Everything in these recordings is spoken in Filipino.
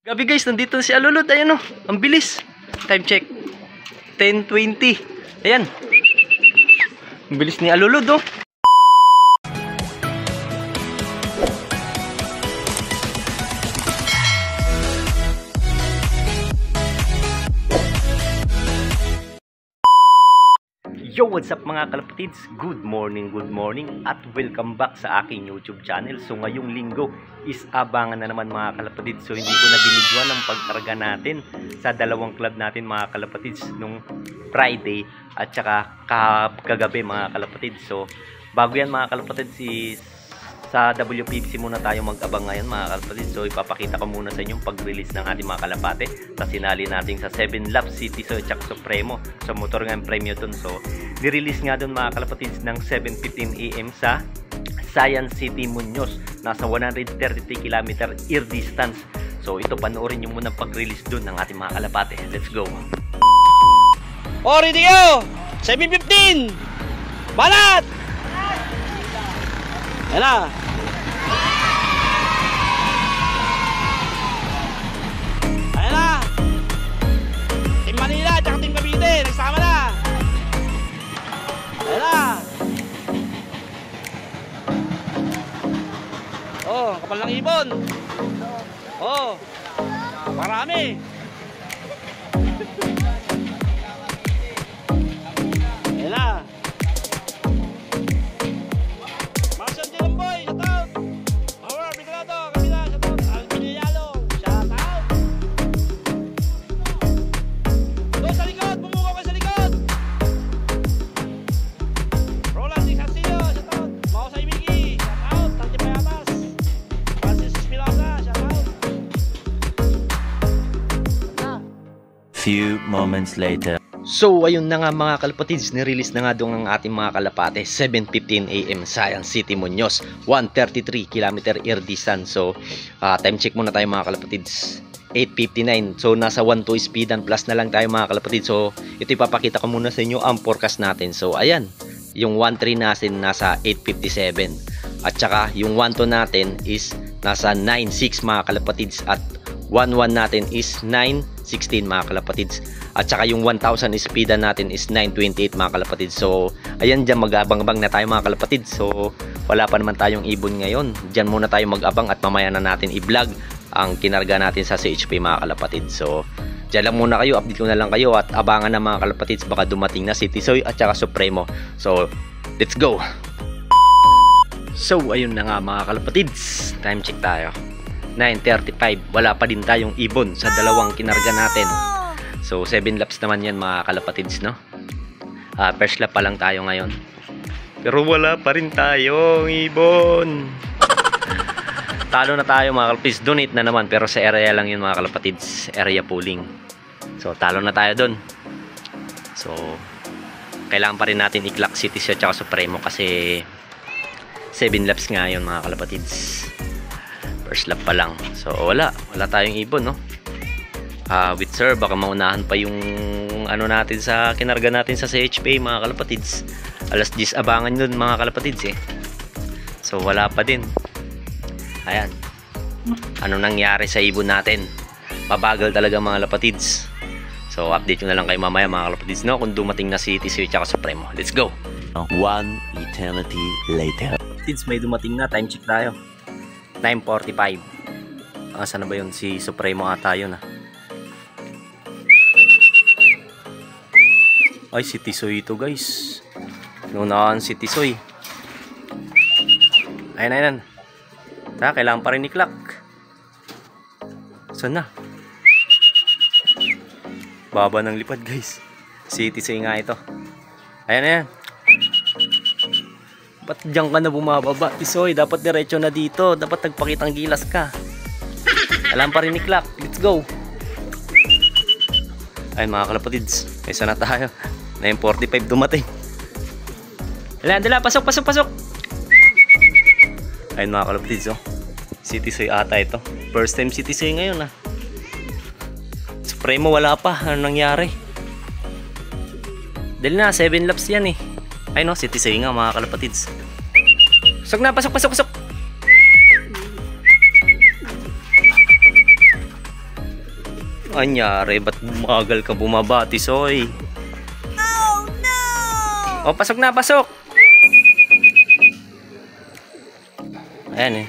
Gabi guys, nandito na si Alulod. Ayan o, ang bilis. Time check, 10:20. Ayan, ang bilis ni Alulod o. Yo, what's up mga kalapatids? Good morning at welcome back sa aking YouTube channel. So ngayong linggo is abangan na naman mga kalapatids. So hindi ko na binidyoan ang pagkarga natin sa dalawang club natin mga kalapatids nung Friday at saka kagabi mga kalapatids. So bago yan mga kalapatids, sa WPFC muna tayo mag-abang ngayon mga kalapatids. So ipapakita ko muna sa inyo yung pag-release ng ating mga kalapate sa sinali natin sa 7 Laps City so at Supremo. So motor nga yung premyo dun. So ni-release nga dun mga kalapatids ng 7:15 AM sa Science City Muñoz. Nasa 133 km air distance. So ito, panoorin nyo muna pag-release dun ng ating mga kalapate. Let's go! Oh, ready go! 7:15! Balat! Ayan na! Ayan na! Team Manila at Team Cavite, nagsama na! Ayan na! Oh, kapal ng ibon! Oh, marami! Ayan na! Few moments later. So ayun na nga mga kalapatids, ni-release na nga doon ang ating mga kalapate. 7:15 AM Science City Muñoz, 133 km air distance. So time check muna tayo mga kalapatids, 8:59. So nasa 1.2 speed and plus na lang tayo mga kalapatids. So ito ipapakita ko muna sa inyo ang forecast natin. So ayan, yung 1.3 natin nasa 8:57 at saka yung 1.2 natin is nasa 9.6 mga kalapatids at 1.1 natin is 9.16 mga kalapatids at saka yung 1,000 speedan natin is 9.28 mga kalapatids. So ayan, dyan mag-abang-abang na tayo mga kalapatids. So wala pa naman tayong ibon ngayon, dyan muna tayo mag-abang at mamaya na natin i-vlog ang kinarga natin sa CHP mga kalapatids. So dyan lang muna kayo, update ko na lang kayo at abangan na mga kalapatids, baka dumating na si Tisoy at saka Supremo. So let's go! So ayun na nga mga kalapatids, time check tayo, 9:35. Wala pa din tayong ibon sa dalawang kinarga natin. So 7 laps naman yan mga kalapatids, no? First lap pa lang tayo ngayon, pero wala pa rin tayong ibon. Talo na tayo mga kalapatids. Donate na naman, pero sa area lang yun mga kalapatids, area pooling. So talo na tayo dun. So kailangan pa rin natin i-clock City at saka Supremo kasi 7 laps nga yun mga kalapatids. First lap pa lang. So wala tayong ibon, no? With sir, baka maunahan pa yung ano natin sa kinarga natin sa CHP mga kalapatids. Alas 10 abangan yun mga kalapatids eh. So wala pa din. Ayan, ano nangyari sa ibon natin? Mabagal talaga mga kalapatids. So update ko na lang kayo mamaya mga kalapatids, no? Kung dumating na si TC at Supremo. Let's go! One eternity later. Kids, may dumating na. Time check tayo, 9:45. Saan na ba yun? Si Supremo ata yun ah. Ay, si Tisoy ito guys. Nunahan si Tisoy. Ayan. Kailangan pa rin i-clock. Saan na? Baba ng lipad guys. Si Tisoy nga ito. Ayan. Ba't dyan ka na bumababa, Tisoy? Dapat diretso na dito. Dapat nagpakitang gilas ka. Alam pa rin ni Clock. Let's go! Ayun mga kalapatids, isa na tayo. 9:45 dumating. Dala, pasok! Ayun mga kalapatids, oh. Si Tisoy ata ito. First time si Tisoy ngayon ah. Supremo wala pa. Ano nangyari? Dali na, 7 laps yan eh. Ay no, si Tisoy nga mga kalapatids. Pasok! Anyari, ba't bumagal ka bumaba, Tisoy? Oh, no! Oh, pasok na, pasok! Ayan eh.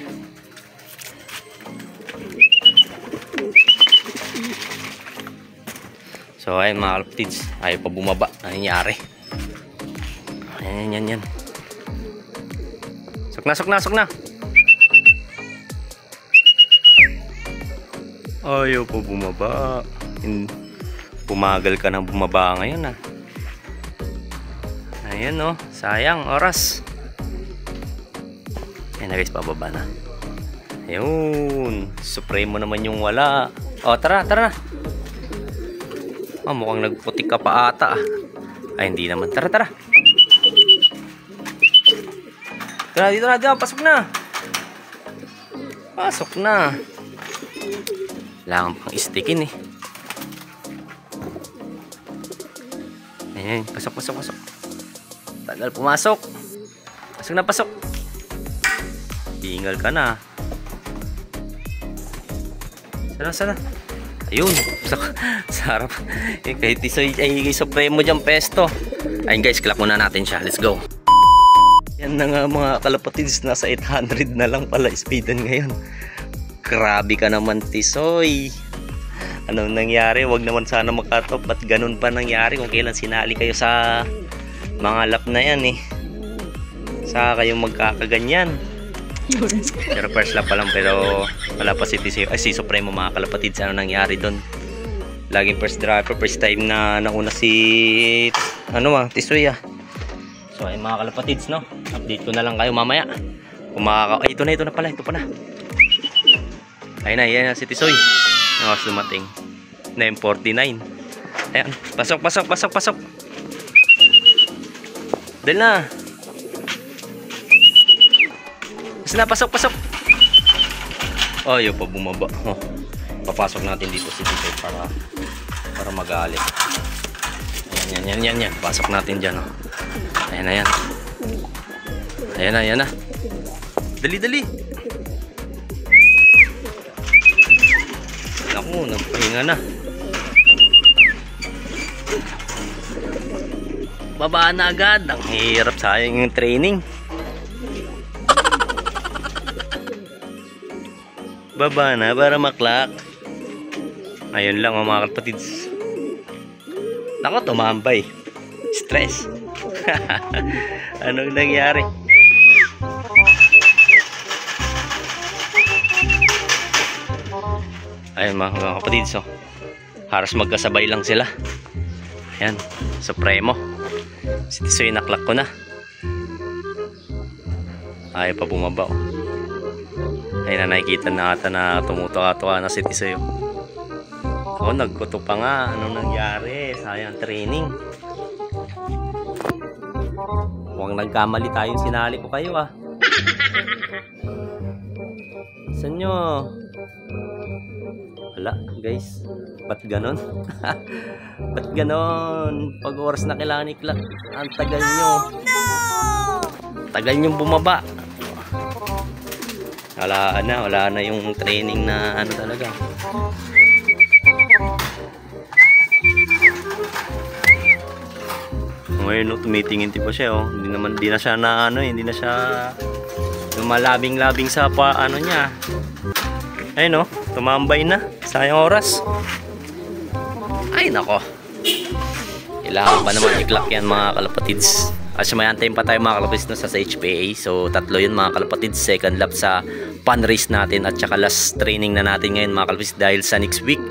So, ayan mga kalapatids. Ayaw pa bumaba. Ano nangyari? Ayan, yan. Sok na. Ayaw pa bumaba. Pumagal ka na bumaba ngayon ah. Ayan oh, sayang oras. Ayan na guys, pababa na. Ayun, supremo naman yung wala. Oh, tara na. Oh, mukhang nagputik ka pa ata ah. Ay, hindi naman. Tara. Tara, dito na, pasok na. Kailangan pang istikin eh. Ayan, pasok. Tagal pumasok. Pasok. Tingal ka na. Sana. Ayun, sarap. Kahit Tisoy ay supremo dyan pesto. Ayun guys, clock muna natin siya. Let's go. Yan na nga mga kalapatids, nasa 800 na lang pala speedan ngayon. Grabe ka naman, Tisoy. Anong nangyari? Wag naman sana makatop. Ba't ganun pa nangyari kung kailan sinali kayo sa mga lap na yan eh. Saka kayong magkakaganyan. Pero first lap pa lang, pero wala pa si Supremo mga kalapatids. Ano nangyari doon? Laging first driver, first time na nauna si Tisoy ah. So ay mga kalapatids, no? Update ko na lang kayo mamaya. Ay, ito na pala. Ayun na si Tisoy. Nakas dumating. 9:49. Ayan, pasok. Dahil na. Pasok. Oh, yun pa bumaba. Oh, papasok natin dito si Tisoy para magalit. Yan. Pasok natin dyan. Oh. Ayan na. Dali. Naku, nagpahinga na. Baba na agad. Ang hirap, sayang yung training. Baba na para maklak. Ayun lang mga kalapatids. Naku, tumambay. Stress. Anong nangyari? Ayun mga kapatids, oh. Halos magkasabay lang sila. Ayan, Supremo. Si Tisoy naklak ko na. Ayaw pa bumaba, oh. Ayun na, nakikita na ata na tumutuka-tuka na si Tisoy, oh. Oh, nagkuto pa nga. Anong nangyari? Sayang training. Huwag nagkamali tayong sinali ko kayo ah. Saan nyo? Wala guys. Ba't ganon? Ba't ganon? Pag oras na kailangan i-clock, ang tagal nyo. Tagal nyo bumaba. Wala na yung training na ano talaga. Ngayon, no, tumitingin pa siya, oh. Hindi na siya na hindi na siya lumalabing-labing sa niya. Ayun, no, tumambay na. Sayang oras. Ay, nako. Kailangan pa naman i-clock yan mga kalapatids. Kasi may antayin pa tayo mga kalapatids na sa HPA. So, 3 yun mga kalapatids. Second lap sa pan race natin at saka last training na natin ngayon mga kalapatids. Dahil sa next week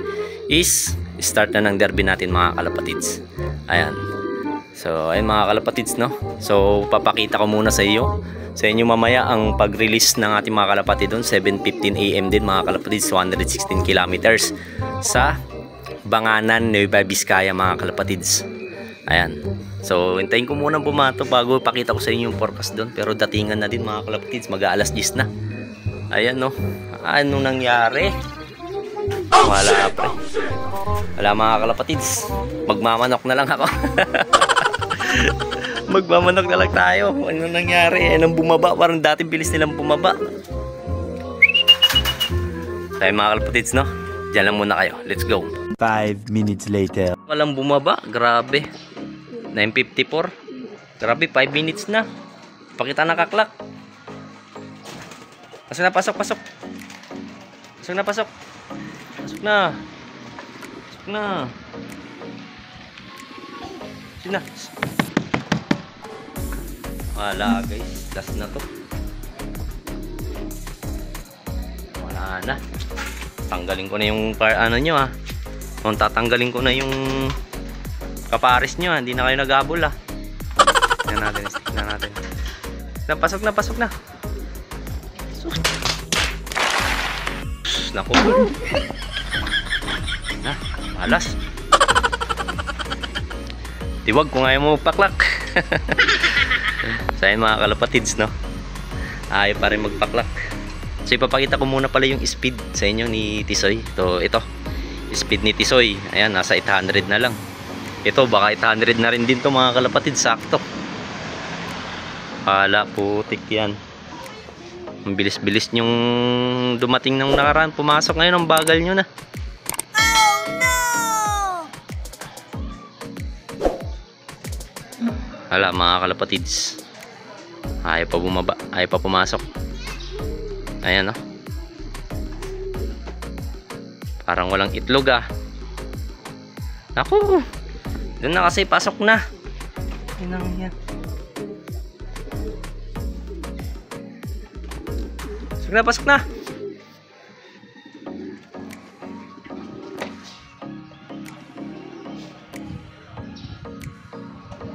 is start na ng derby natin mga kalapatids. Ayan. So, ayun mga kalapatids, no? So, papakita ko muna sa inyo mamaya ang pag-release ng ating mga kalapatid doon. 7:15 AM din mga kalapatids, 116 kilometers sa Banganan, Nueva Vizcaya mga kalapatids. Ayan. So, hintayin ko muna bumato bago pakita ko sa inyo yung forecast doon. Pero datingan na din mga kalapatids, mag-aalas 10 na. Ayan, no? Anong nangyari? Wala pre. Wala mga kalapatids. Magmamanok na lang ako. Magmamanok na lang tayo. Ano nangyari? Anong bumaba? Parang dati bilis nilang bumaba. Tayo mga kalapatids, no? Diyan lang muna kayo. Let's go. 5 minutes later. Walang bumaba. Grabe. 9:54. Grabe, 5 minutes na. Pakita nakaklak. Pasok na, pasok, pasok. Pasok na, pasok. Pasok na. Pasok na. Sina. Wala guys. Last na to. Wala na. Tanggalin ko na yung ano nyo ah. Kung tatanggalin ko na yung kapares nyo ah. Hindi na kayo naghabol ah. Tignan natin. Tignan natin. Napasok na, pasok na. Naku. Na, malas. Tiwag kung ayaw mo magpaklak. So ayun mga kalapatids, no? Ayaw pa rin magpaklak. So ipapakita ko muna pala yung speed sa inyo ni Tisoy. Ito. Speed ni Tisoy. Ayan, nasa 800 na lang. Ito, baka 800 na rin din to mga kalapatids. Sakto. Pala, putik yan. Ang bilis-bilis nyong dumating ng nakaraan. Pumasok ngayon, ang bagal nyo na. Oh no! Hala mga kalapatids. Ayaw pa bumaba. Ayaw pa pumasok. Ayan o. Parang walang itlog ah. Naku! Doon na kasi, pasok na. Yan. Pasok na.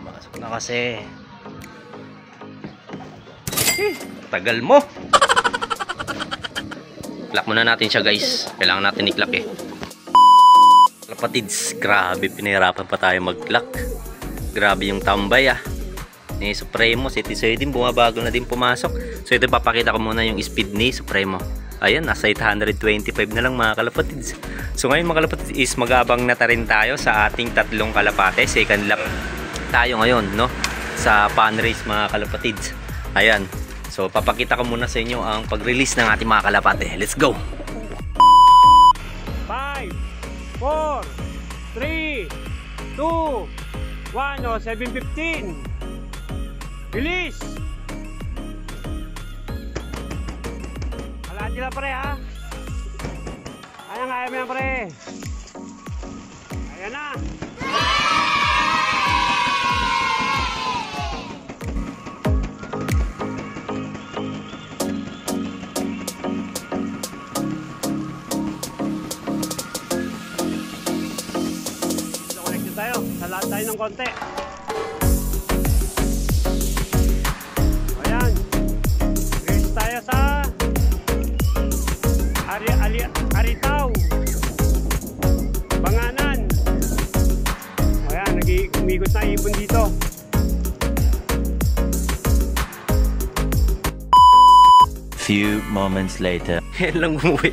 Pasok na kasi. Tagal mo. Klak muna natin siya guys. Kailangan natin i-klak eh. Kalapatids, grabe pinahirapan pa tayo mag-klak. Grabe yung tambay ah. Ni Supremo, si Tisoy din bumabago na din pumasok. So ito papakita ko muna yung speed ni Supremo. Ayan, nasa 825 na lang mga kalapatids. So ngayon mga kalapatids is mag-abang na rin tayo sa ating tatlong kalapate. Second lap tayo ngayon, no? Sa pan race mga kalapatids. Ayan. So papakita ko muna sa inyo ang pag-release ng ating mga kalapate. Let's go! 5, 4, 3, 2, 1, 7:15. Bilis! Wala sila pre ha. Kaya mo yan pre. Ayan na. So connect tayo. Salat tayo ng konti. Sa Aritaw Banganan. Ayan, nag-umikot na ibon dito. Few moments later. Yan lang umuwi.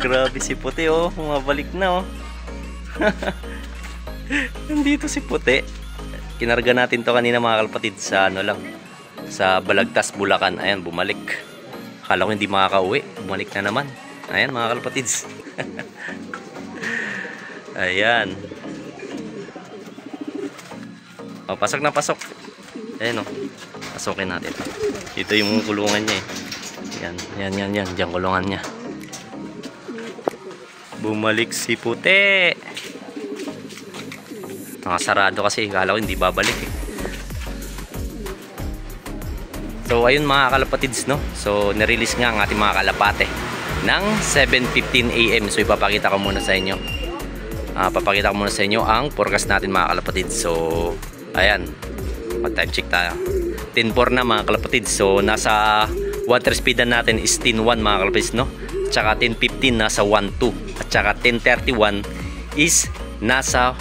Grabe si Puti oh. Bumabalik na oh. Nandito si Puti. Kinarga natin to kanina mga kalapatid sa ano lang, sa Balagtas, Bulacan. Ayan, bumalik. Akala ko hindi makakauwi. Bumalik na naman. Ayan mga kalapatids. Ayan. O, pasok na pasok. Ayan o. Pasokin natin. Ito yung kulungan niya eh. Yan. Diyan kulungan niya. Bumalik si Puti. Nakasarado kasi. Akala ko hindi babalik eh. So ayun mga kalapatids, no. So nirelease nga ang ating mga kalapate ng 7:15 AM. So ipapakita ko muna sa inyo. Papakita ko muna sa inyo ang forecast natin mga kalapatids. So ayan. Mag-time check tayo. 10:04 na mga kalapatids. So nasa water speed natin is 10:1 mga kalapatids, no. At saka 10:15 nasa 1:2. At saka 10:31 is nasa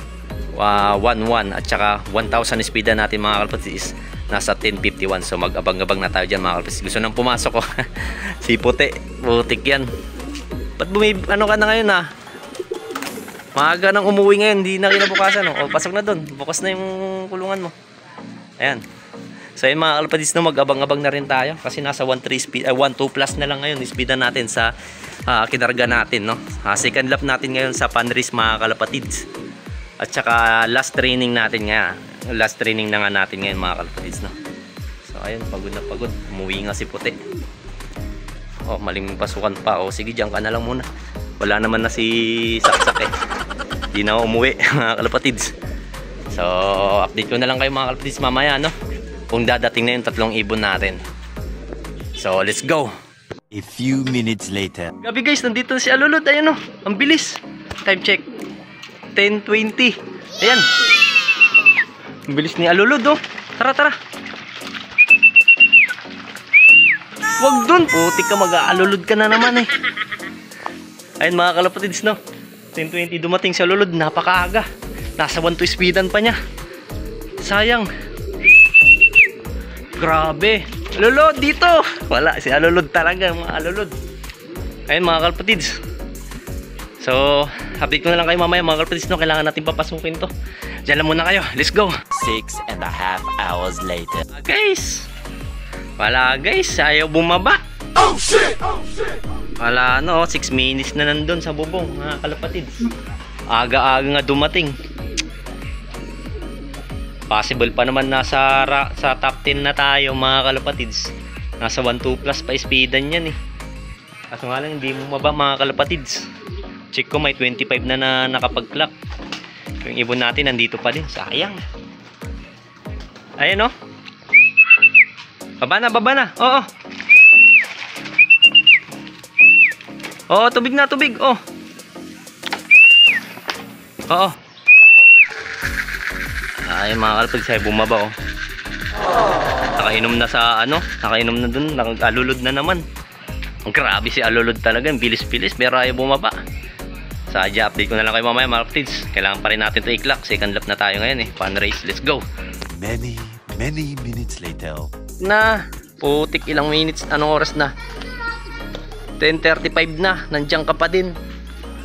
1:1. At saka 1,000 speed natin mga kalapatids is nasa 10:51. So mag-abang-abang na tayo dyan mga kalapatids. Gusto nang pumasok oh. Si Puti, putik yan. Ba't ano ka na ngayon ah? Maaga nang umuwi ngayon, hindi na kinabukasan oh. O, pasok na doon, bukas na yung kulungan mo. Ayan. So yun mga kalapatids, no, mag-abang-abang na rin tayo kasi nasa 1.2 plus na lang ngayon speed na natin sa kinarga natin, no. Second lap natin ngayon sa Panris mga kalapatids. At saka last training natin nga. Last training na nga natin ngayon mga kalapatids, no. So ayun, pagod na pagod. Umuwi nga si Puti. Oh, maling pasukan pa. Oh, sige, diyan ka na lang muna. Wala naman na si Saksak eh. Di na umuwi mga kalapatids. So update ko na lang kayo mga kalapatids mamaya, no, kung dadating na yung 3 ibon natin. So let's go. A few minutes later. Gabi guys, nandito si Alulod. Ayan, oh, ang bilis. Time check 10:20. Ayan, ang bilis ni Alulod, oh. Tara, tara. Wag dun, putik ka, mag-aalulod ka na naman eh. Ayun mga kalapatids, no, 10:20 dumating si Alulod. Napakaaga. Nasa 1.2 speedan pa niya. Sayang. Grabe. Alulod dito. Wala, si Alulod talaga, mga Alulod. Ayun mga kalapatids. So update ko na lang kayo mamaya mga kalapatids, no. Kailangan natin papasukin to. Diyan lang muna kayo, let's go. 6.5 hours later. Guys, wala guys, ayaw bumaba. Oh shit! Wala, no, 6 minutes na nandun sa bubong mga kalapatids. Aga-aga nga dumating. Possible pa naman nasa sa top 10 na tayo mga kalapatids. Nasa 1.2 plus pa speedan yan eh. Kaso nga lang hindi mo maba mga kalapatids. Check ko may 25 na nakapag-clock. Yung ibon natin nandito pa din. Sayang. Ayan, oh. Baba na, baba na. Oo. Oo, tubig na, tubig. Oh. Oo. Ay mga kalapatids, ay bumaba, oh. Nakainom na sa ano, nakainom na dun, nag-alulod na naman. Ang grabe si Alulod talaga, bilis-bilis, pero ayaw bumaba. Sadya, update ko na lang kayo mamaya mga kalapatids. Kailangan pa rin natin ito i-clock. Second lap na tayo ngayon eh, fun race, let's go. Many minutes later. Na, putik, ilang minutes, anong oras na? 10:35 na, nandiyan ka pa din.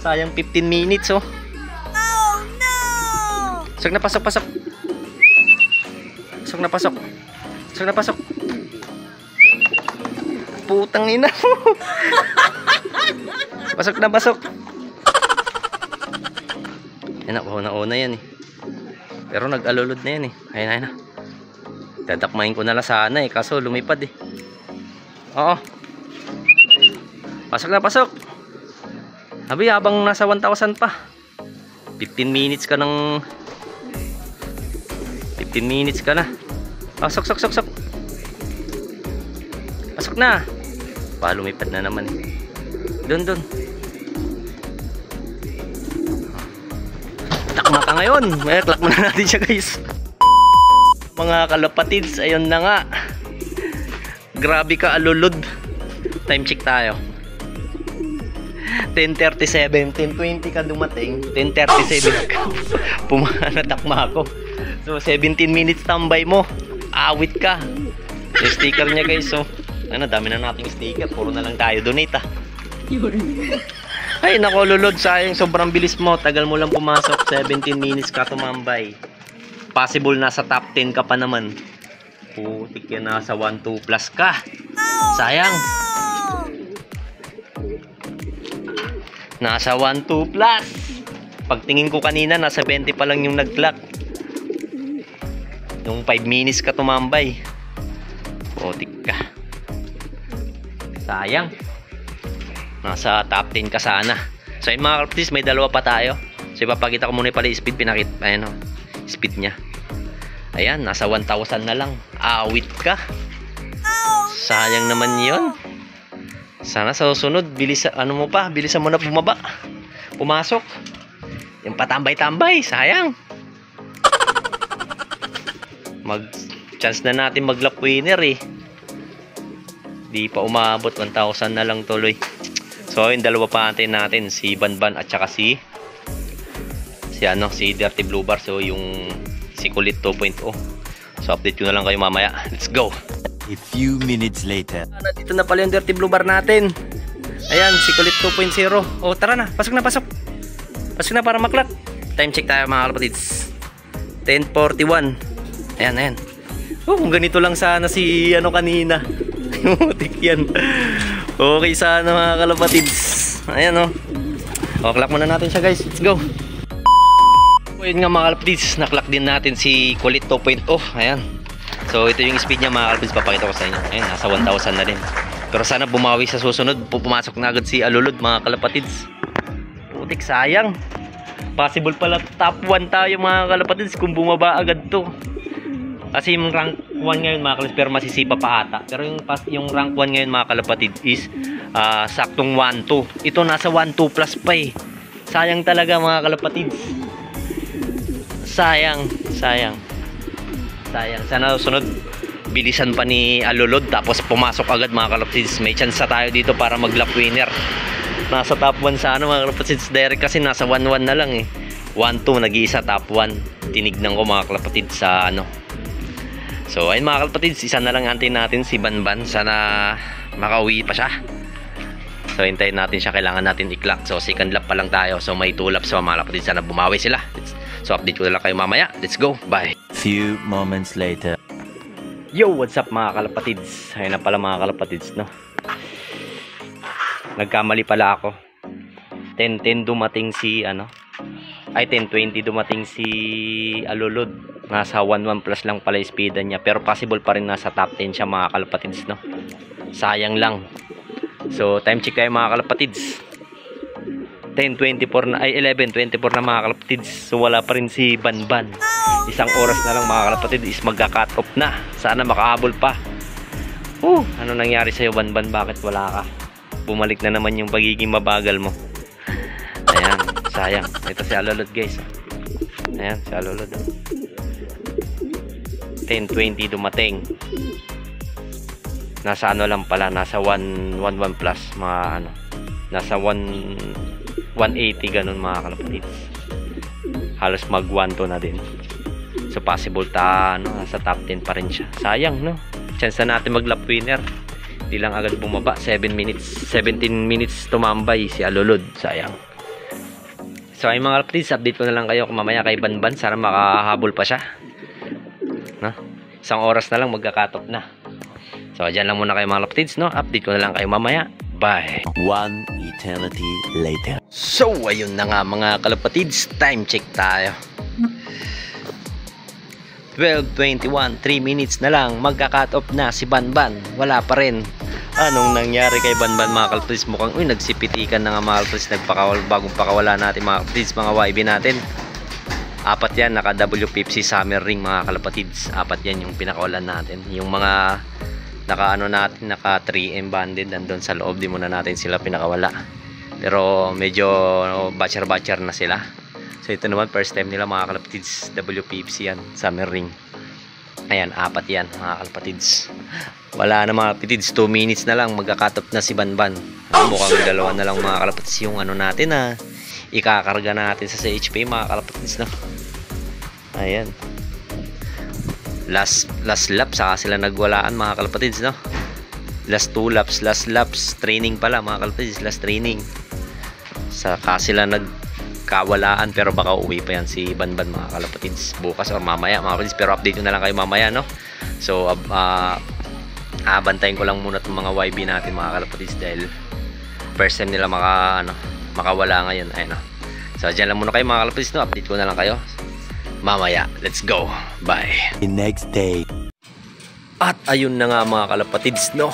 Sayang 15 minutes, oh. Pasok na, pasok, pasok. Pasok na, pasok. Pasok na, pasok. Putang ina mo. Pasok na, pasok. Yan na, una yan eh. Pero nag-alulod na yan eh. Ayun, ayun na. Dadakmahin ko na lang sana eh, kaso lumipad eh. Oo. Pasok na, pasok. Abi, habang nasa 1,000 pa. 15 minutes ka ng... 15 minutes ka na. Pasok, sok, sok, sok. Pasok na. Lumipad na naman eh. Doon, doon. Takma ka ngayon. May clock muna natin siya guys. Mga kalapatids, ayun na nga. Grabe ka Alulod. Time check tayo. 10:37, 10:20 ka dumating, 10:37 ka. Pumanatakma ako. So 17 minutes tambay mo. Awit ka. Yung sticker niya guys, so ano, dami na nating sticker. Puro na lang tayo donate ah. Ay nako Lulod, sayang, sobrang bilis mo. Tagal mo lang pumasok, 17 minutes ka tumambay. Possible nasa top 10 ka pa naman. Putik yan, nasa 1.2 plus ka. Sayang. Nasa 1.2 plus. Pagtingin ko kanina, nasa 20 pa lang yung nag-clock. Yung 5 minutes ka tumambay. Putik ka. Sayang. Nasa top 10 ka sana. So yun mga kalapatids, may dalawa pa tayo. So ipapakita ko muna pala yung speed. Pinakit, ayan o, speed nya. Ayan, nasa 1,000 na lang. Awit ka. Sayang naman yun. Sana sa susunod, bilis, ano mo pa, bilisan mo na bumaba. Pumasok. Yung patambay-tambay, sayang. Chance na natin mag-lap winner eh. Di pa umabot, 1,000 na lang tuloy. So, yung dalawa pa natin, si Banban at saka si Dirty Blue Bar. So, yung si Kulit 2.0. So, update ko na lang kayo mamaya. Let's go. A few minutes later. Dito na pala yung Dirty Blue Bar natin. Ayan, si Kulit 2.0. O, tara na. Pasok na, pasok. Pasok na para maklock. Time check tayo mga kalapatids. 10:41. Ayan, ayan. Kung ganito lang sana si ano kanina. Mutik yan. Okay sana mga kalapatids. Ayan o. Clock muna natin siya guys. Let's go. Ayun nga mga kalapatids. Naklock din natin si Kulit 2.0. Ayan. So ito yung speed niya mga kalapatids. Papakita ko sa inyo. Ayan, nasa 1,000 na din. Pero sana bumawi sa susunod. Pumasok na agad si Alulod mga kalapatids. Mutik, sayang. Possible pala top 1 tayo mga kalapatids kung bumaba agad to. Kasi yung rank 1 ngayon mga kalapatids, pero masisipa pa ata. Pero yung rank 1 ngayon mga kalapatids is saktong 1-2. Ito nasa 1-2 plus pa eh. Sayang talaga mga kalapatids. Sayang. Sana sunod bilisan pa ni Alulod tapos pumasok agad mga kalapatids. May chance tayo dito para mag lap winner. Nasa top 1 sana mga kalapatids. Direct kasi nasa 1-1 na lang eh. 1-2 nag-iisa top 1. Tinignan ko mga kalapatids sa ano. So ayun mga kalapatids, isa na lang antin natin si Banban. Sana makauwi pa siya. So hintayin natin siya, kailangan natin i-clock. So second lap pa lang tayo. So may 2 laps pa mga kalapatids. Sana bumawi sila. So update ko na lang kayo mamaya. Let's go, bye. Few moments later. Yo, what's up mga kalapatids? Ayun na pala mga kalapatids, no? Nagkamali pala ako. 10:10 dumating si ano. Ay 10:20 dumating si Alulod. Nasa 1-1 plus lang pala speedan niya. Pero possible pa rin nasa top 10 siya mga kalapatids, no? Sayang lang. So time check tayo mga kalapatids. 10:24 na, ay 11:24 na mga kalapatids. So wala pa rin si Banban. Isang oras na lang mga kalapatids is magka-cut off na. Sana makahabol pa. Ano nangyari sa'yo Banban? Bakit wala ka? Bumalik na naman yung pagiging mabagal mo. Ayan, sayang. Ito si Alulod guys. Ayan, si Alulod. 10:20 dumating. Nasa ano lang pala, nasa 1-1 plus mga ano. Nasa 180 ganun mga kalapatids. Halos mag 1-2 na din. So possible ano, nasa top 10 pa rin siya. Sayang no. Chance na natin mag lap winner. Hindi lang agad bumaba. 17 minutes tumambay si Alulod. Sayang. So ay mga kalapatids, update ko na lang kayo kung mamaya kay Banban. Sana makahabol pa siya. No? Isang oras na lang magka-cut off na. So dyan lang muna kayo mga kalapatids, no? Update ko na lang kayo mamaya. Bye. 1 eternity later. So ayun na nga mga kalapatids, time check tayo. 12:21, 3 minutes na lang, magka-cut off na si Banban. Wala pa rin. Anong nangyari kay Banban mga kalapatids? Mukhang nagsipitikan na nga mga kalapatids. Bagong pakawala natin mga kalapatids, mga YB natin. 4 yan, naka WPFC Summer Ring mga kalapatids. 4 yan yung pinakawalan natin. Yung mga naka ano natin, naka 3M banded, nandun sa loob, di muna natin sila pinakawala. Pero medyo batcher na sila. So ito naman first time nila mga kalapatids, WPFC yan, Summer Ring. Ayan, 4 yan mga kalapatids. Wala na mga kalapatids, 2 minutes na lang magka-cut off na si Banban. Mukhang dalawa na lang mga kalapatids yung ano natin na ikakarga natin sa HP mga kalapatids, no? Ayan. Last lap saka sila nagwalaan mga kalapatids, no? Last 2 laps, training pala mga kalapatids, last training. Saka sila nagkawalaan, pero baka uwi pa yan si Banban mga kalapatids bukas or mamaya mga kalapatids, pero update ko na lang kayo mamaya, no? So abantayin ko lang muna itong mga YB natin mga kalapatids dahil first time nila makawala ngayon. Ayun, no? So dyan lang muna kayo mga kalapatids, no? Update ko na lang kayo mamaya. Let's go. Bye. The next day. At ayun na nga mga kalapatids, no?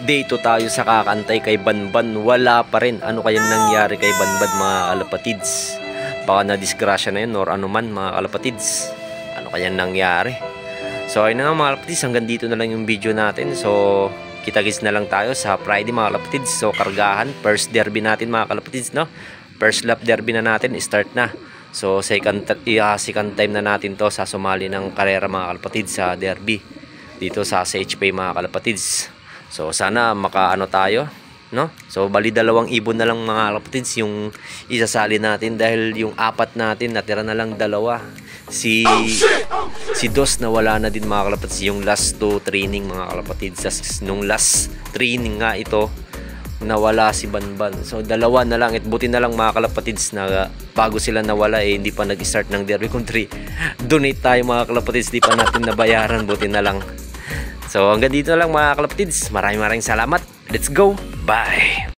Day 2 tayo sa kakantay kay Banban. Wala pa rin. Ano kayang nangyari kay Banban mga kalapatids? Baka na-disgrasya na yun or ano man mga kalapatids. Ano kayang nangyari? So ayun na nga mga kalapatids, hanggang dito na lang yung video natin. So kita-kits na lang tayo sa Friday mga kalapatids. So kargahan, first derby natin mga kalapatids, no? First lap derby na natin, start na. So second time na natin to sa sumali ng karera mga kalapatids sa derby dito sa HP mga kalapatids. So sana makaano tayo, no? So bali 2 ibon na lang mga kalapatids yung isasali natin dahil yung 4 natin natira na lang 2. Si Dos na wala na din mga kalapatids, yung last 2 training mga kalapatids. Nung last training nga ito, nawala si Banban. So dalawa na lang, at buti na lang mga kalapatids na bago sila nawala hindi pa nag-start ng Derby Country. Donate tayo mga kalapatids, di pa natin nabayaran, buti na lang. So hanggang dito lang mga kalapatids, maraming salamat. Let's go, bye.